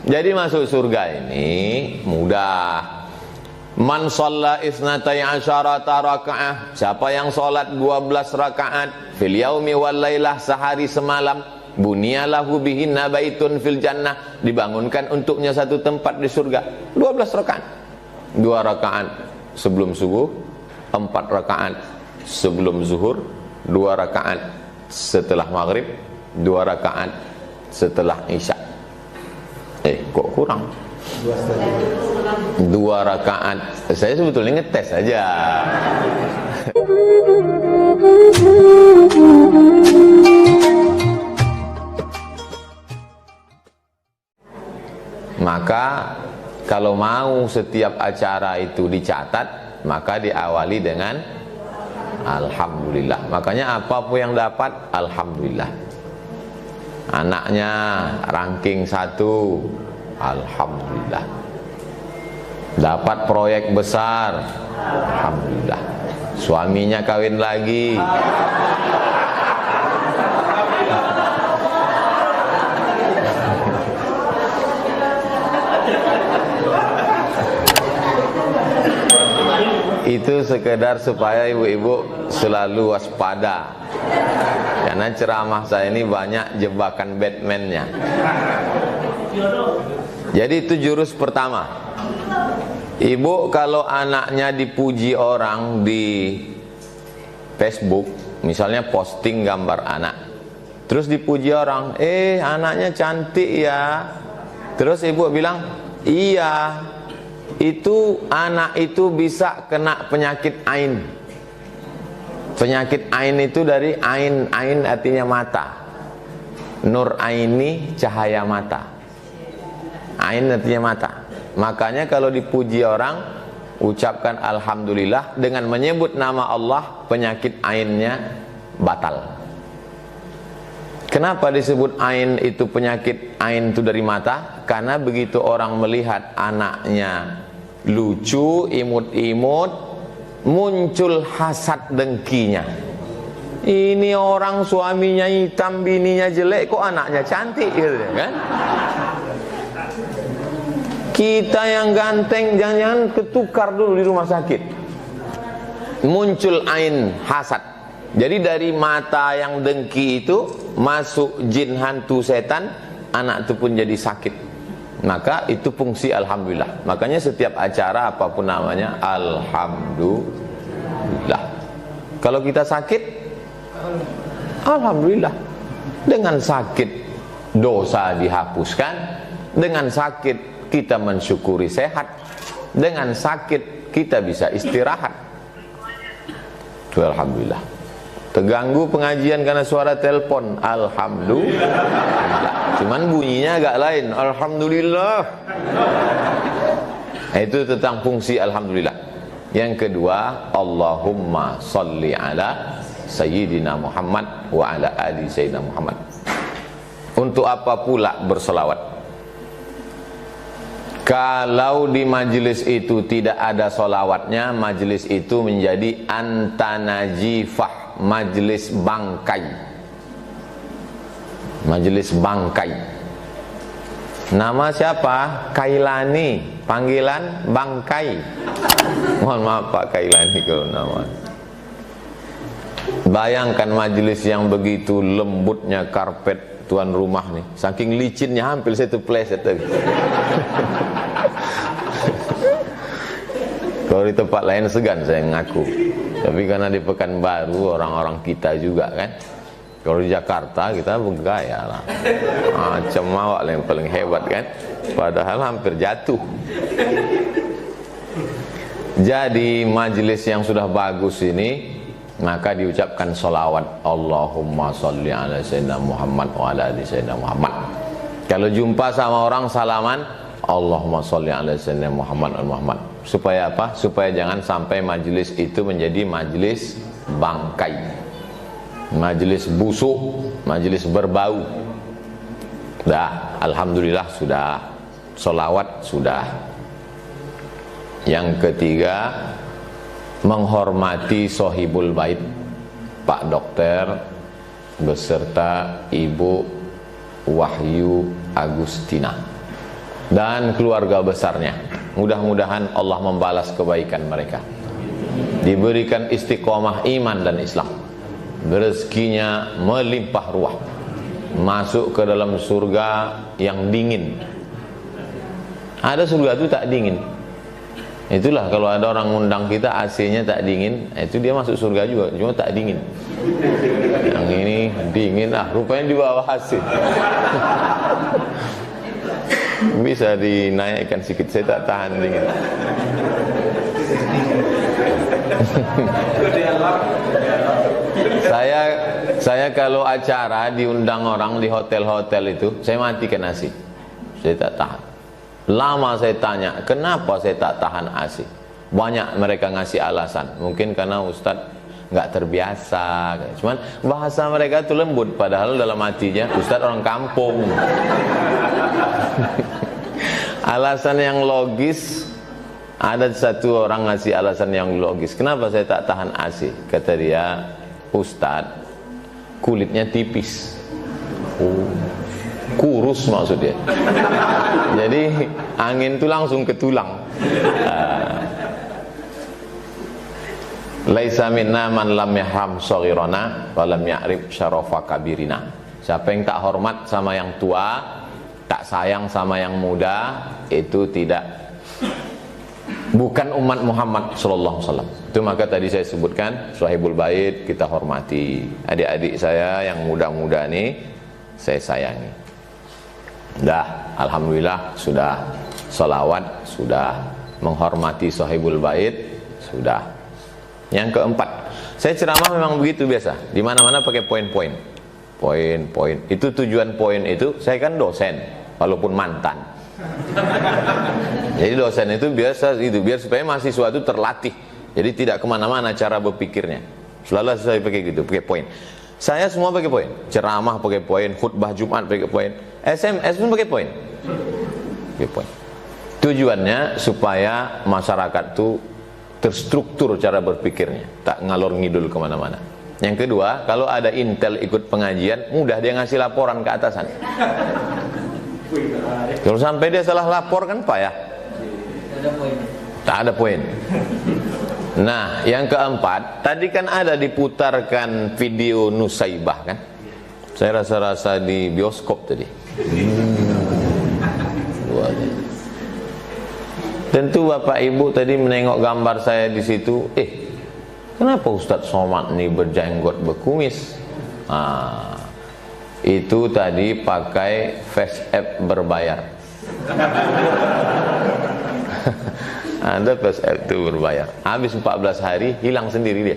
Jadi masuk surga ini mudah. Man shalla isnatai asyarata raka'ah, siapa yang sholat 12 rakaat fil yaumi wal lailah, sehari semalam, bunyalahu bihinna baitun fil jannah, dibangunkan untuknya satu tempat di surga. 12 rakaat, 2 rakaat sebelum subuh, 4 rakaat sebelum zuhur, 2 rakaat setelah maghrib, 2 rakaat setelah isya. Kok kurang? 2 rakaat. Saya sebetulnya ngetes aja. Maka kalau mau setiap acara itu dicatat, maka diawali dengan alhamdulillah. Makanya apapun yang dapat, alhamdulillah. Anaknya ranking 1, alhamdulillah. Dapat proyek besar, alhamdulillah. Suaminya kawin lagi, itu sekedar supaya ibu-ibu selalu waspada, karena ceramah saya ini banyak jebakan Batman-nya. Jadi itu jurus pertama. Ibu kalau anaknya dipuji orang di Facebook, misalnya posting gambar anak, terus dipuji orang, anaknya cantik ya, terus ibu bilang, iya, itu anak itu bisa kena penyakit ain. Penyakit ain itu dari ain artinya mata. Nur aini, cahaya mata. Ain artinya mata. Makanya kalau dipuji orang, ucapkan alhamdulillah dengan menyebut nama Allah, penyakit ainnya batal. Kenapa disebut ain itu penyakit ain itu dari mata? Karena begitu orang melihat anaknya lucu, imut-imut, muncul hasad dengkinya. Ini orang suaminya hitam, bininya jelek, kok anaknya cantik gitu kan? Kita yang ganteng jangan-jangan ketukar dulu di rumah sakit. Muncul ain hasad. Jadi dari mata yang dengki itu masuk jin, hantu, setan, anak itu pun jadi sakit. Maka itu fungsi alhamdulillah. Makanya setiap acara apapun namanya alhamdulillah. Kalau kita sakit, alhamdulillah. Dengan sakit dosa dihapuskan, dengan sakit kita mensyukuri sehat, dengan sakit kita bisa istirahat. Itu alhamdulillah. Terganggu pengajian karena suara telepon, alhamdulillah. Cuman bunyinya agak lain, alhamdulillah. Itu tentang fungsi alhamdulillah. Yang kedua, Allahumma salli ala Sayyidina Muhammad wa ala ali Sayyidina Muhammad. Untuk apa pula bersolawat? Kalau di majelis itu tidak ada solawatnya, majelis itu menjadi antanajifah, majelis bangkai. Majelis bangkai. Nama siapa? Kailani. Panggilan bangkai. Mohon maaf Pak Kailani kalau nama. Bayangkan majelis yang begitu lembutnya karpet tuan rumah nih, saking licinnya hampir saya terpleset tadi. Kalau di tempat lain segan saya ngaku, tapi karena di Pekanbaru orang-orang kita juga kan. Kalau di Jakarta kita bergaya lah, macam awak yang paling hebat kan, padahal hampir jatuh. Jadi majelis yang sudah bagus ini, maka diucapkan solawat Allahumma sholli ala Sayyidina Muhammad wa ala ali Sayyidina Muhammad. Kalau jumpa sama orang salaman, Allahumma sholli ala Sayyidina Muhammad wa Muhammad. Supaya apa? Supaya jangan sampai majelis itu menjadi majelis bangkai, majelis busuk, majelis berbau. Dah, alhamdulillah sudah, solawat sudah. Yang ketiga, menghormati sohibul bait, Pak Dokter beserta Ibu Wahyu Agustina. dan keluarga besarnya. Mudah-mudahan Allah membalas kebaikan mereka, diberikan istiqomah iman dan Islam, rezekinya melimpah ruah, masuk ke dalam surga yang dingin. Ada surga itu tak dingin. Itulah kalau ada orang undang kita AC-nya tak dingin, itu dia masuk surga juga, cuma tak dingin. Yang ini dingin, rupanya di bawah AC. Bisa dinaikkan sedikit, saya tak tahan dingin. Saya kalau acara diundang orang di hotel-hotel itu, saya matikan AC. Saya tak tahan. Lama saya tanya, kenapa saya tak tahan AC? Banyak mereka ngasih alasan. Mungkin karena Ustadz nggak terbiasa. Cuman bahasa mereka itu lembut, padahal dalam hatinya Ustadz orang kampung. Alasan yang logis. Ada satu orang ngasih alasan yang logis. Kenapa saya tak tahan AC? Kata dia, Ustadz, kulitnya tipis. Kurus maksudnya. Jadi angin itu langsung ke tulang. Laisa minna man lam yahram shaghirana wa lam ya'rif syarafa kabirina. Siapa yang tak hormat sama yang tua, tak sayang sama yang muda, itu bukan umat Muhammad sallallahu alaihi wasallam. Itu maka tadi saya sebutkan Sahibul Bait kita hormati. Adik-adik saya yang muda-muda nih saya sayangi. Alhamdulillah sudah salawat, sudah menghormati Sahibul Bait, sudah. Yang keempat, saya ceramah memang begitu biasa. Di mana-mana pakai poin-poin. Poin-poin. Itu tujuan poin itu, saya kan dosen walaupun mantan. Jadi dosen itu biasa itu biar supaya mahasiswa itu terlatih. Jadi tidak kemana-mana cara berpikirnya. Selalu saya pakai gitu, pakai poin. Saya semua pakai poin. Ceramah pakai poin, khutbah Jumat pakai poin, SMS pun pakai poin. Pakai poin. Tujuannya supaya masyarakat itu terstruktur cara berpikirnya, tak ngalor ngidul kemana-mana. Yang kedua, kalau ada intel ikut pengajian, mudah dia ngasih laporan ke atasan. Kalau sampai dia salah lapor kan payah. Tak ada poin. Nah, yang keempat, tadi kan ada diputarkan video Nusaibah kan? Saya rasa-rasa di bioskop tadi. Tentu Bapak Ibu tadi menengok gambar saya di situ. Kenapa Ustadz Somad ini berjenggot berkumis? Itu tadi pakai face app berbayar. Ada face app itu berbayar. Habis 14 hari hilang sendiri dia.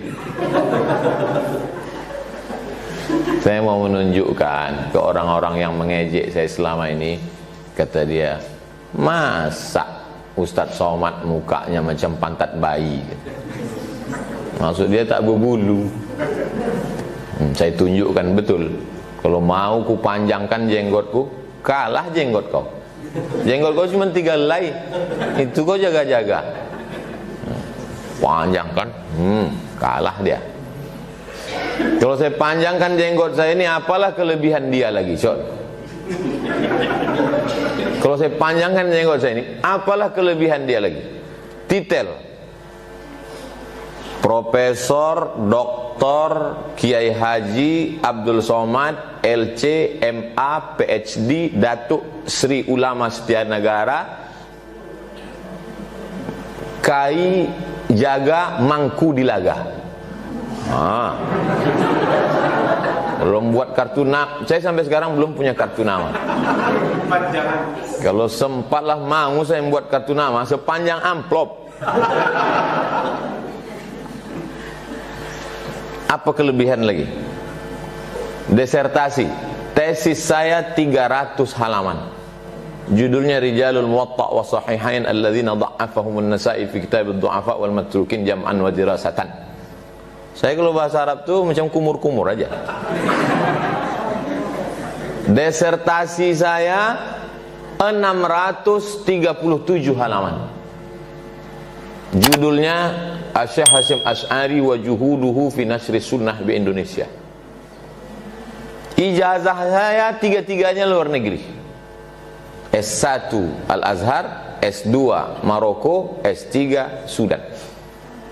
Saya mau menunjukkan ke orang-orang yang mengejek saya selama ini. Kata dia, masa Ustadz Somad mukanya macam pantat bayi? Maksud dia tak berbulu. Saya tunjukkan betul. Kalau mau ku panjangkan jenggotku, kalah jenggot kau. Jenggot kau cuma 3 helai, itu kau jaga-jaga. Panjangkan, kalah dia. Kalau saya panjangkan jenggot saya ini, apalah kelebihan dia lagi, Cok? Kalau saya panjangkan jenggot saya ini, apalah kelebihan dia lagi? Titel Profesor Dr. Kiai Haji Abdul Somad LC MA PhD Datuk Sri Ulama Setia Negara Kai Jaga Mangku Dilaga. Belum buat kartu nama. Saya sampai sekarang belum punya kartu nama. Kalau sempatlah mau saya membuat kartu nama sepanjang amplop. Apa kelebihan lagi? Desertasi. Tesis saya 300 halaman. Judulnya Rijalul Muwatta' wa Sahihain alladzina dha'afahum an-Nasa'i fi kitab ad-du'afa wal matrukin jam'an wa dirasatan. Saya kalau bahasa Arab tuh macam kumur-kumur aja. Desertasi saya 637 halaman. Judulnya Syekh Hasyim Asy'ari wa juhuduhu fi nasri sunnah di Indonesia. Ijazah saya 3-3-nya luar negeri. S1 Al-Azhar, S2 Maroko, S3 Sudan.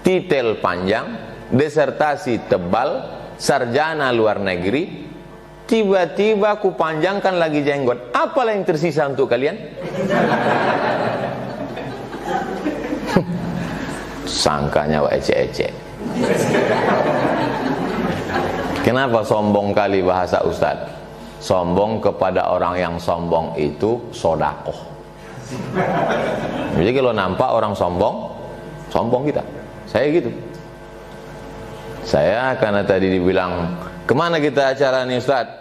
Titel panjang, disertasi tebal, sarjana luar negeri. Tiba-tiba aku panjangkan lagi jenggot. Apalah yang tersisa untuk kalian? Sangkanya wak ecek-ecek. Kenapa sombong kali bahasa Ustadz? Sombong kepada orang yang sombong itu sodakoh. Jadi kalau nampak orang sombong, sombong kita. Saya gitu. Saya karena tadi dibilang, kemana kita acara nih Ustadz?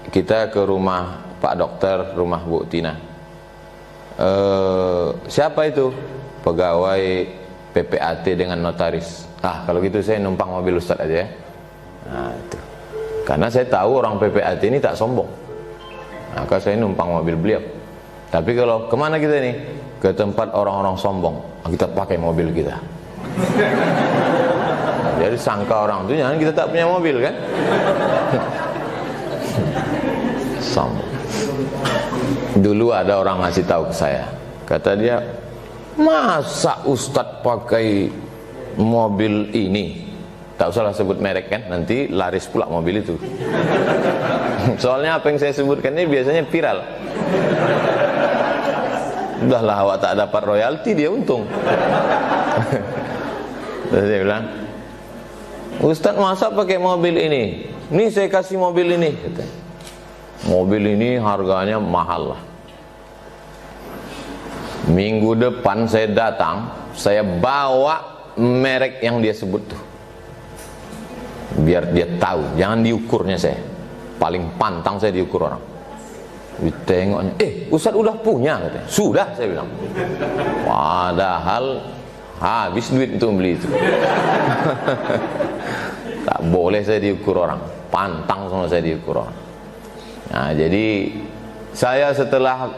Kita ke rumah Pak Dokter, rumah Bu Tina. Siapa itu? Pegawai PPAT dengan notaris. Kalau gitu saya numpang mobil Ustadz aja ya. Nah itu. Karena saya tahu orang PPAT ini tak sombong. Maka saya numpang mobil beliau. Tapi kalau kemana kita nih? Ke tempat orang-orang sombong, kita pakai mobil kita. Jadi sangka orang itu jangan kita tak punya mobil kan? Sombong. Dulu ada orang ngasih tahu ke saya, kata dia, masa Ustadz pakai mobil ini? Tak usahlah sebut merek kan, nanti laris pula mobil itu. Soalnya apa yang saya sebutkan ini biasanya viral. Udahlah awak tak dapat royalti, dia untung. Terus saya bilang, Ustadz masa pakai mobil ini? Nih saya kasih mobil ini, kata. Mobil ini harganya mahal lah. Minggu depan saya datang, saya bawa merek yang dia sebut tuh, biar dia tahu. Jangan diukurnya saya, paling pantang saya diukur orang. Ditengoknya, Ustadz udah punya, katanya. Sudah, saya bilang. Padahal habis duit untuk beli itu. Tak boleh saya diukur orang, pantang sama saya diukur orang. Nah jadi saya setelah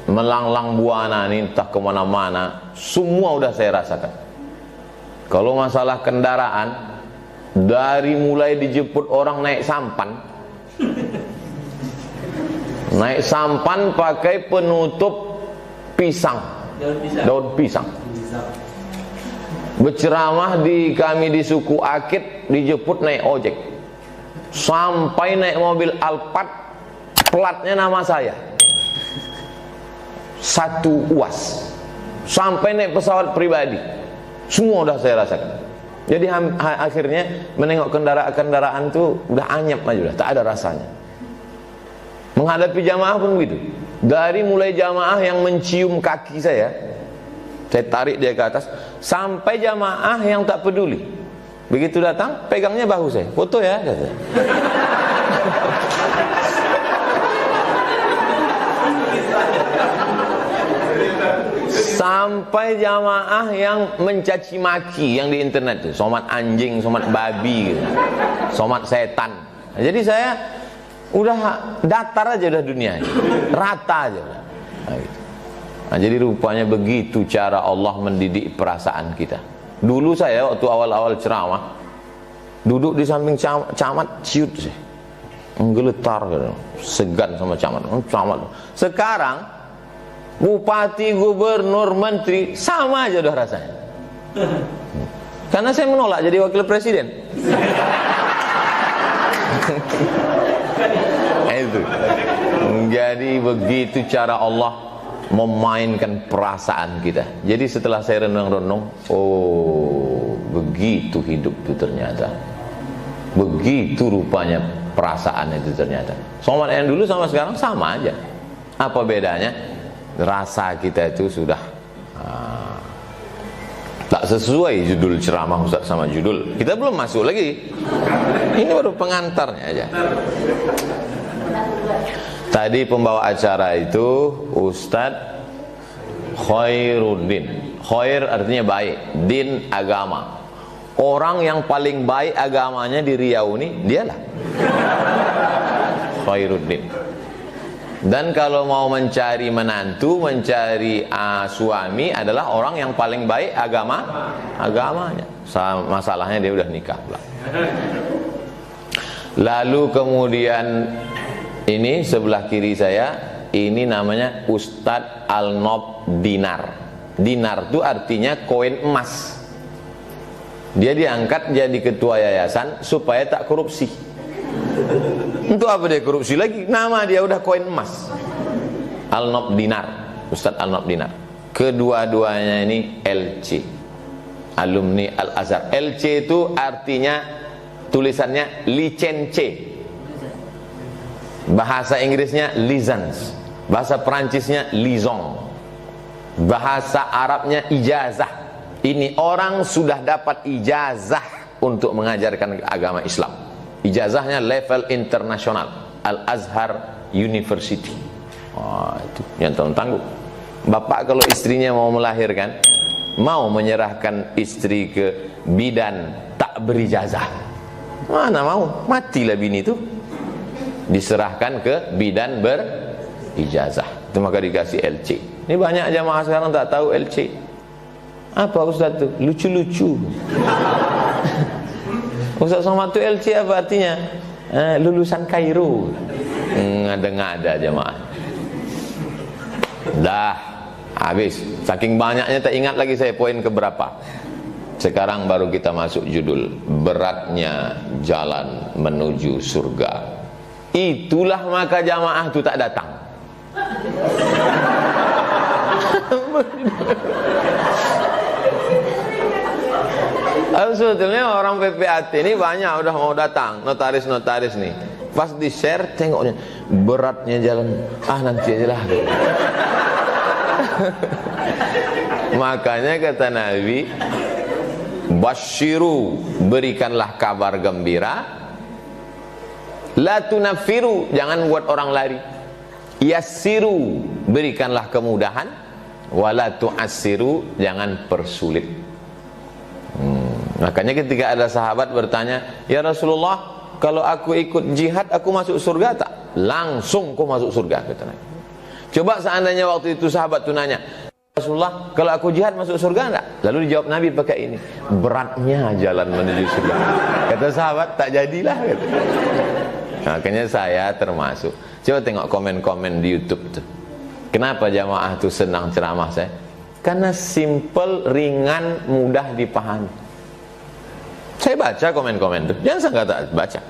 melanglang buana ini entah kemana-mana, semua udah saya rasakan. Kalau masalah kendaraan, dari mulai dijemput orang naik sampan, naik sampan pakai penutup pisang, daun pisang. Berceramah di kami di suku Akit, dijemput naik ojek, sampai naik mobil Alphard, platnya nama saya, 1 UAS, sampai naik pesawat pribadi, semua udah saya rasakan. Jadi akhirnya menengok kendaraan tuh udah anyep aja, udah tak ada rasanya. Menghadapi jamaah pun begitu. Dari mulai jamaah yang mencium kaki saya tarik dia ke atas, sampai jamaah yang tak peduli. Begitu datang, pegangnya bahu saya, foto ya, kata. Sampai jamaah yang mencaci maki yang di internet tuh, somat anjing, somat babi gitu, somat setan. Jadi saya udah datar aja udah dunia, rata aja udah. Nah, gitu. Nah, jadi rupanya begitu cara Allah mendidik perasaan kita. Dulu saya waktu awal-awal ceramah, duduk di samping camat, ciut sih, menggeletar gitu, segan sama camat. Sekarang bupati, gubernur, menteri sama aja udah rasanya. Karena saya menolak jadi wakil presiden. Itu. Jadi begitu cara Allah memainkan perasaan kita. Jadi setelah saya renung-renung, oh begitu hidup itu ternyata, begitu rupanya perasaan itu ternyata. Sama yang dulu sama sekarang sama aja. Apa bedanya? Rasa kita itu sudah tak sesuai judul ceramah Ustaz sama judul. Kita belum masuk lagi. Ini baru pengantarnya aja. Tadi pembawa acara itu Ustadz Khairuddin. Khair artinya baik, din agama. Orang yang paling baik agamanya di Riau ini dialah Khairuddin. Dan kalau mau mencari menantu, mencari suami adalah orang yang paling baik agamanya. Masalahnya dia udah nikah pula. Lalu kemudian ini sebelah kiri saya Ini namanya Ustadz Al-Nob Dinar. Dinar itu artinya koin emas. Dia diangkat jadi ketua yayasan supaya tak korupsi. Untuk apa dia korupsi lagi? Nama dia udah koin emas. Al-Nob Dinar, Ustadz Al-Nob Dinar. Kedua-duanya ini LC, alumni Al-Azhar. LC itu artinya, tulisannya licence, bahasa Inggrisnya license, bahasa Perancisnya liaison, bahasa Arabnya ijazah. Ini orang sudah dapat ijazah untuk mengajarkan agama Islam. Ijazahnya level internasional, Al-Azhar University. Oh, itu yang tanggung. Bapak kalau istrinya mau melahirkan, mau menyerahkan istri ke bidan tak berijazah, mana mau, matilah bini itu. Diserahkan ke bidan berijazah, itu maka dikasih LC. Ini banyak jamaah sekarang tak tahu LC apa. Ustaz tuh lucu-lucu. Ustaz Somad tuh LC apa artinya? Lulusan Kairo. Ngada-ngada jamaah. Dah habis, saking banyaknya tak ingat lagi saya poin keberapa. Sekarang baru kita masuk judul, beratnya jalan menuju surga. Itulah maka jamaah itu tak datang. Sebetulnya orang PPAT ini banyak udah mau datang, notaris-notaris nih. Pas di share tengoknya beratnya jalan, nanti aja lah. Makanya kata Nabi, basyiru, berikanlah kabar gembira, la tunafiru, jangan buat orang lari, yassiru, berikanlah kemudahan, wala tu'assiru, jangan persulit. Makanya ketika ada sahabat bertanya, ya Rasulullah, kalau aku ikut jihad aku masuk surga tak? Langsung kau masuk surga, kata Nabi. Coba seandainya waktu itu sahabat itu nanya, Rasulullah, kalau aku jihad masuk surga enggak? Lalu dijawab Nabi pakai ini, beratnya jalan menuju surga. Kata sahabat, tak jadilah, kata. Makanya saya termasuk. Coba tengok komen-komen di YouTube tuh. Kenapa jamaah tuh senang ceramah saya? Karena simple, ringan, mudah dipahami. Saya baca komen-komen tuh, jangan sangka tak baca.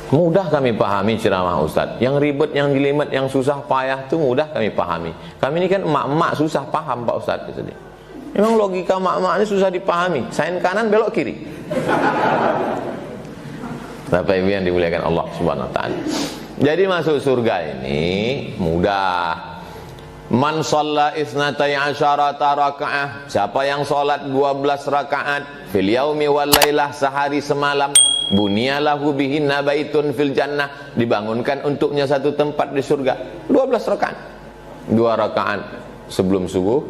Mudah kami pahami ceramah Ustadz. Yang ribet, yang jelimet, yang susah payah itu mudah kami pahami. Kami ini kan emak-emak susah paham Pak Ustadz. Gitu. Memang logika emak-emak ini susah dipahami. Sain kanan belok kiri. Bapak Ibu yang dimuliakan Allah Subhanahu Wa Taala. Jadi masuk surga ini mudah. Man shalla isnatai asyarata raka'ah, siapa yang sholat 12 rakaat fil yaumi wal lailah, sehari semalam, bunyalahu bihinna baitun fil jannah, dibangunkan untuknya satu tempat di surga. 12 rakaat. 2 rakaat sebelum subuh,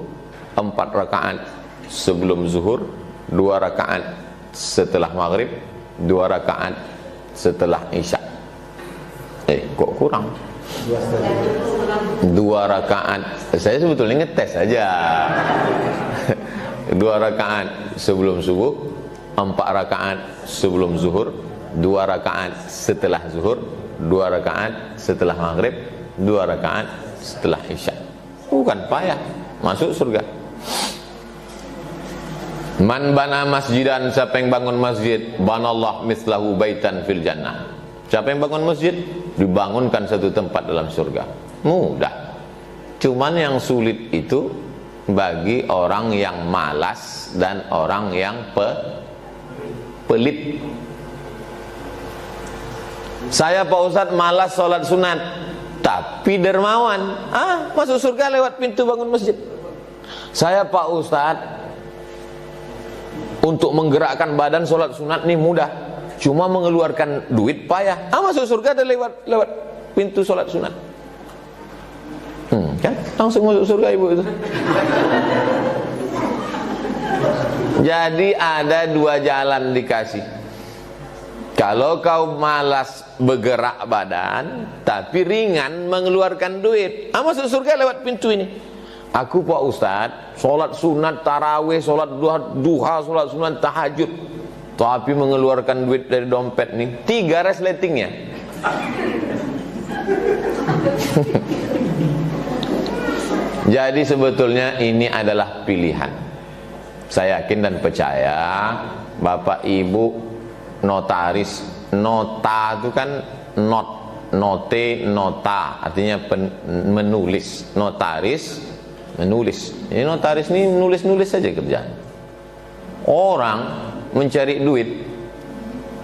4 rakaat sebelum zuhur, 2 rakaat setelah maghrib, 2 rakaat setelah isya. Kok kurang? 2 rakaat. Saya sebetulnya ngetes aja. 2 rakaat sebelum subuh, 4 rakaat sebelum zuhur, 2 rakaat setelah zuhur, 2 rakaat setelah maghrib, 2 rakaat setelah isya. Bukan payah, masuk surga. Man bana masjidan, siapa yang bangun masjid, banallah mislahu baitan fil jannah. Siapa yang bangun masjid, dibangunkan satu tempat dalam surga. Mudah. Cuman yang sulit itu bagi orang yang malas dan orang yang pelit. Saya Pak Ustadz malas sholat sunat, tapi dermawan. Masuk surga lewat pintu bangun masjid. Saya Pak Ustadz untuk menggerakkan badan sholat sunat nih mudah, cuma mengeluarkan duit payah. Masuk surga ada lewat pintu sholat sunat. Kan langsung masuk surga ibu itu. Jadi ada 2 jalan dikasih. Kalau kau malas bergerak badan tapi ringan mengeluarkan duit, masuk surga lewat pintu ini. Aku Pak Ustadz sholat sunat tarawih, sholat duha, sholat sunat tahajud, tapi mengeluarkan duit dari dompet nih 3 resletingnya. Jadi sebetulnya ini adalah pilihan. Saya yakin dan percaya Bapak Ibu notaris, nota itu kan note, nota artinya menulis, notaris menulis. Ini notaris ini nulis-nulis saja kerjaan. Orang mencari duit,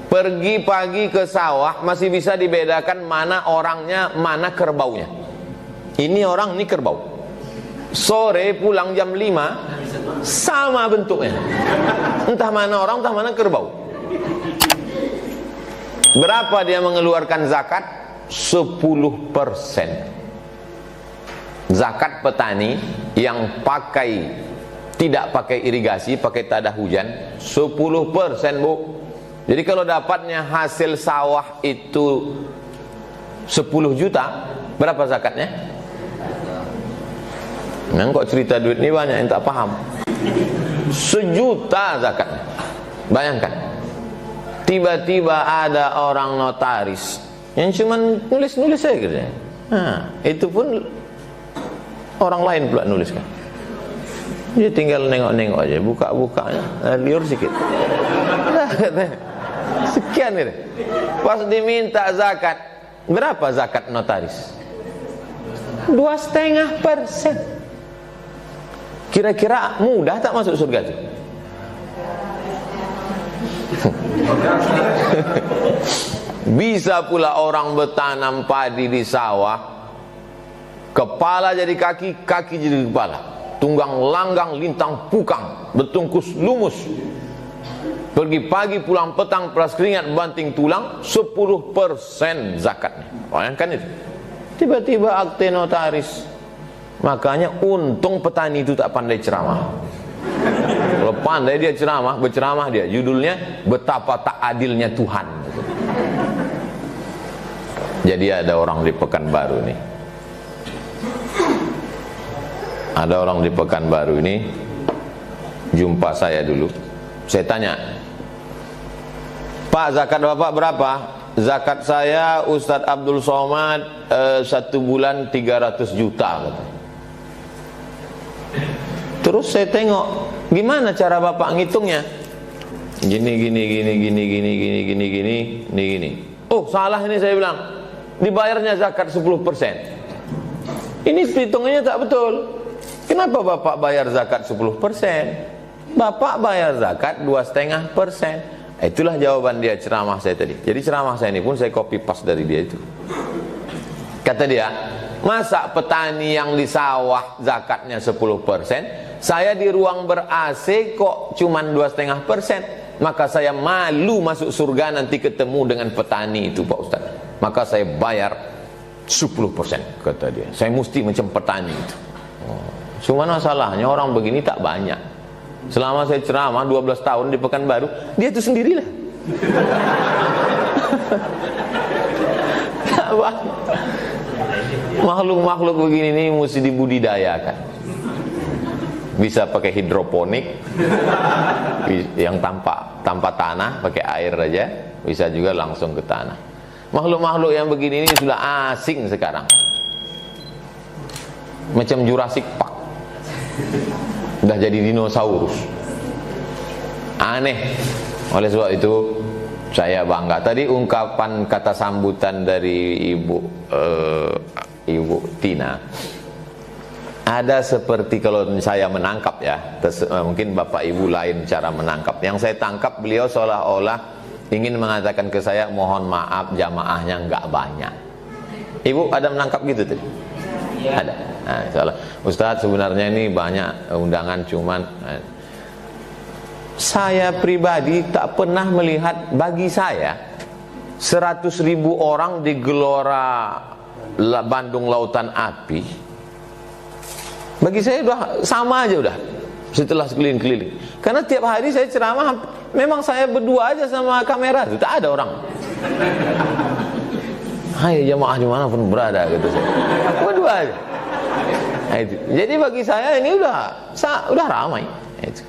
pergi pagi ke sawah masih bisa dibedakan mana orangnya, mana kerbaunya. Ini orang, ini kerbau. Sore pulang jam 5 sama bentuknya. Entah mana orang, entah mana kerbau. Berapa dia mengeluarkan zakat? 10%. Zakat petani yang tidak pakai irigasi, pakai tada hujan, 10%, Bu. Jadi kalau dapatnya hasil sawah itu 10 juta, berapa zakatnya? Kok cerita duit ini banyak yang tak paham. 1 juta zakatnya. Bayangkan, tiba-tiba ada orang notaris yang cuma nulis-nulis saja kerjanya. Itu pun orang lain pula nuliskan. Dia tinggal nengok-nengok aja, buka-bukanya, liur sikit. Sekian ini. Pas diminta zakat, berapa zakat notaris? 2,5%. Kira-kira mudah tak masuk surga itu? Bisa pula orang bertanam padi di sawah, kepala jadi kaki, kaki jadi kepala, tunggang langgang, lintang pukang, bertungkus lumus, pergi pagi pulang petang, peras keringat, banting tulang, 10% zakatnya. Bayangkan itu. Tiba-tiba akte notaris. Makanya untung petani itu tak pandai ceramah. Kalau pandai dia ceramah, berceramah dia, judulnya betapa tak adilnya Tuhan. Jadi ada orang di Pekanbaru nih. Ada orang di Pekanbaru ini jumpa saya dulu. Saya tanya, Pak, zakat Bapak berapa? Zakat saya Ustadz Abdul Somad 1 bulan 300 juta kata. Terus saya tengok, gimana cara Bapak ngitungnya? Gini. Oh, salah ini, saya bilang. Dibayarnya zakat 10%. Ini hitungannya tak betul. Kenapa Bapak bayar zakat 10%? Bapak bayar zakat 2,5%. Itulah jawaban dia ceramah saya tadi. Jadi ceramah saya ini pun saya copy paste dari dia itu. Kata dia, masa petani yang di sawah zakatnya 10%, saya di ruang ber-AC kok cuman 2,5%. Maka saya malu masuk surga nanti ketemu dengan petani itu, Pak Ustaz. Maka saya bayar 10%, kata dia. Saya mesti macam petani itu. Cuma masalahnya orang begini tak banyak. Selama saya ceramah 12 tahun di Pekanbaru, dia itu sendirilah. Makhluk-makhluk begini ini mesti dibudidayakan. Bisa pakai hidroponik, yang tanpa tanah, pakai air aja, bisa juga langsung ke tanah. Makhluk-makhluk yang begini ini sudah asing sekarang, macam Jurassic Park, udah jadi dinosaurus, aneh. Oleh sebab itu saya bangga. Tadi ungkapan kata sambutan dari Ibu Tina, ada seperti kalau saya menangkap ya, mungkin Bapak Ibu lain cara menangkap. Yang saya tangkap, beliau seolah-olah ingin mengatakan ke saya, mohon maaf jamaahnya enggak banyak. Ibu ada menangkap gitu tadi? Ya. Ada. Nah, salah. Ustadz, sebenarnya ini banyak undangan, cuman saya pribadi tak pernah melihat, bagi saya 100.000 orang di Gelora Bandung Lautan Api, bagi saya udah sama aja udah, setelah sekeliling-keliling. Karena tiap hari saya ceramah, memang saya berdua aja sama kamera, itu tak ada orang. Hai jamaah dimanapun berada, gitu saya. Berdua aja. Nah, itu. Jadi bagi saya ini udah ramai. Itu.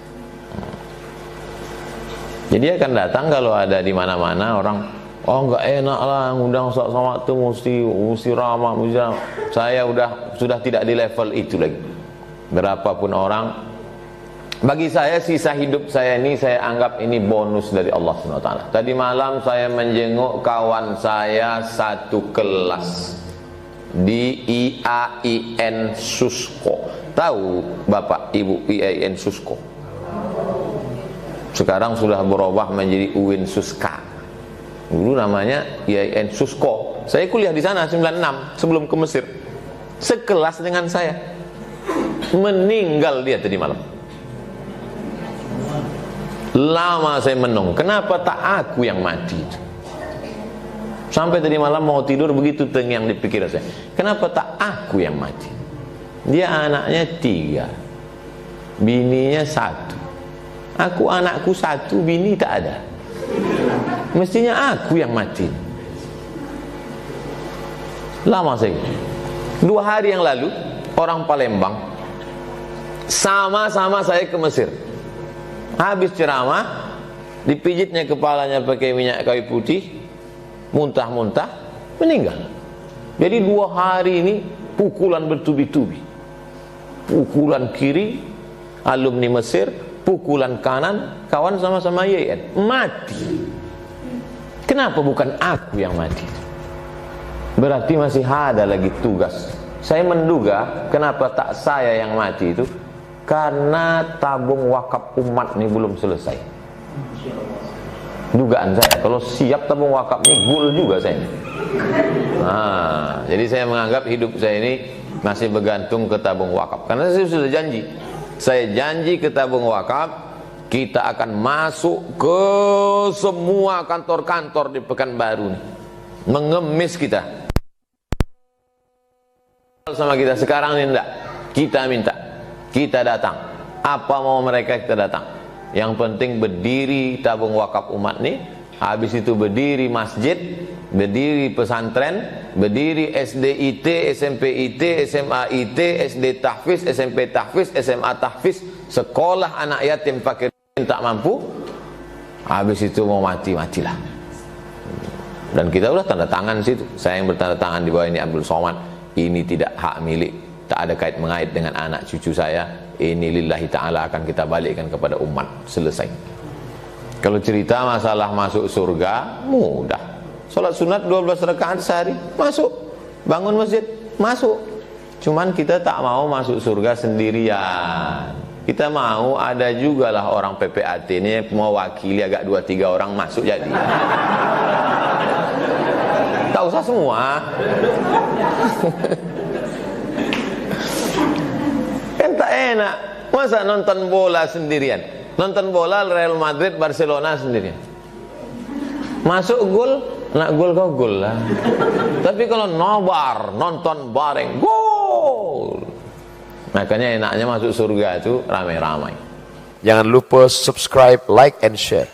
Jadi akan datang kalau ada di mana-mana orang, Oh nggak enak lah, ngundang Ustaz Somad tuh mesti ramah, saya sudah tidak di level itu lagi. Berapapun orang, bagi saya sisa hidup saya ini saya anggap ini bonus dari Allah SWT. Tadi malam saya menjenguk kawan saya satu kelas di IAIN Susko. Tahu Bapak Ibu IAIN Susko? Sekarang sudah berubah menjadi UIN Suska. Dulu namanya IAIN Susko. Saya kuliah di sana 96 sebelum ke Mesir. Sekelas dengan saya. Meninggal dia tadi malam. Lama saya menung, kenapa tak aku yang mati? Sampai tadi malam mau tidur begitu terngiang di pikiran saya. Kenapa tak aku yang mati? Dia anaknya 3, bininya 1. Aku anakku 1, bini tak ada. Mestinya aku yang mati. Lama saya. 2 hari yang lalu orang Palembang sama-sama saya ke Mesir. Habis ceramah, dipijitnya kepalanya pakai minyak kayu putih, muntah-muntah, meninggal. Jadi 2 hari ini pukulan bertubi-tubi. Pukulan kiri alumni Mesir, pukulan kanan kawan sama-sama IAIN, mati. Kenapa bukan aku yang mati? Berarti masih ada lagi tugas. Saya menduga kenapa tak saya yang mati itu karena tabung wakaf umat ini belum selesai. Dugaan saya, kalau siap tabung wakaf ini gul juga saya. Nah, jadi saya menganggap hidup saya ini masih bergantung ke tabung wakaf. Karena saya sudah janji. Saya janji ke tabung wakaf, kita akan masuk ke semua kantor-kantor di Pekanbaru nih, mengemis kita sama kita sekarang ini. Enggak, kita minta, kita datang, apa mau mereka kita datang. Yang penting berdiri tabung wakaf umat nih, habis itu berdiri masjid, berdiri pesantren, berdiri SDIT, SMPIT, SMAIT, SD tahfiz, SMP tahfiz, SMA tahfiz, sekolah anak yatim fakir tak mampu. Habis itu mau matilah. Dan kita udah tanda tangan situ. Saya yang bertanda tangan di bawah ini Abdul Somad. Ini tidak hak milik, tak ada kait mengait dengan anak cucu saya. Ini lillahi ta'ala, akan kita balikkan kepada umat. Selesai. Kalau cerita masalah masuk surga, mudah. Salat sunat 12 rakaat sehari, masuk. Bangun masjid, masuk. Cuman kita tak mau masuk surga sendirian. Kita mau ada juga lah orang PPAT ini mewakili agak 2-3 orang masuk jadi. Tak usah semua. Kan tak enak. Masa nonton bola sendirian? Nonton bola Real Madrid Barcelona sendirian. Masuk gol, nak gol kau gol lah. Tapi kalau nobar, nonton bareng, gol. Makanya enaknya masuk surga itu ramai-ramai. Jangan lupa subscribe, like, and share.